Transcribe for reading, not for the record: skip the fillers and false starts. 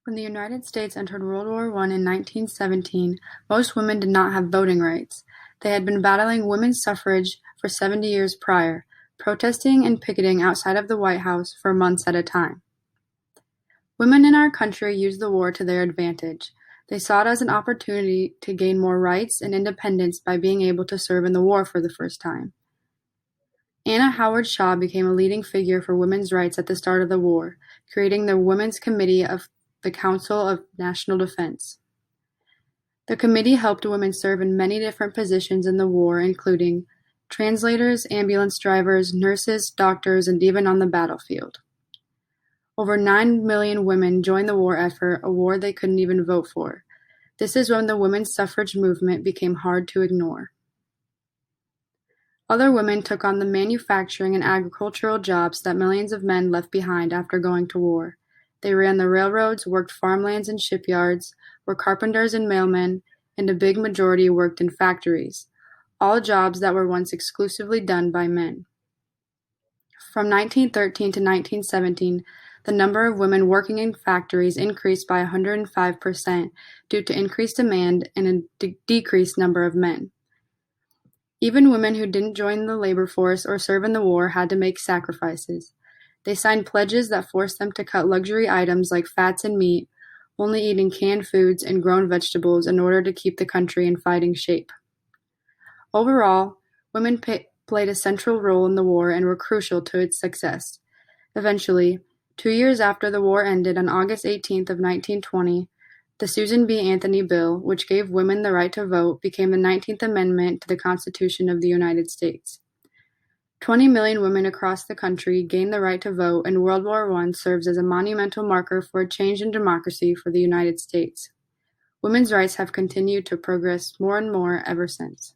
When the United States entered World War I in 1917, most women did not have voting rights. They had been battling women's suffrage for 70 years prior, protesting and picketing outside of the White House for months at a time. Women in our country used the war to their advantage. They saw it as an opportunity to gain more rights and independence by being able to serve in the war for the first time. Anna Howard Shaw became a leading figure for women's rights at the start of the war, creating the Women's Committee of the Council of National Defense. The committee helped women serve in many different positions in the war, including translators, ambulance drivers, nurses, doctors, and even on the battlefield. Over 9 million women joined the war effort, a war they couldn't even vote for. This is when the women's suffrage movement became hard to ignore. Other women took on the manufacturing and agricultural jobs that millions of men left behind after going to war. They ran the railroads, worked farmlands and shipyards, were carpenters and mailmen, and a big majority worked in factories, all jobs that were once exclusively done by men. From 1913 to 1917, the number of women working in factories increased by 105% due to increased demand and a decreased number of men. Even women who didn't join the labor force or serve in the war had to make sacrifices. They signed pledges that forced them to cut luxury items like fats and meat, only eating canned foods and grown vegetables in order to keep the country in fighting shape. Overall, women played a central role in the war and were crucial to its success. Eventually, 2 years after the war ended on August 18th of 1920, the Susan B. Anthony Bill, which gave women the right to vote, became the 19th Amendment to the Constitution of the United States. 20 million women across the country gained the right to vote, and World War I serves as a monumental marker for a change in democracy for the United States. Women's rights have continued to progress more and more ever since.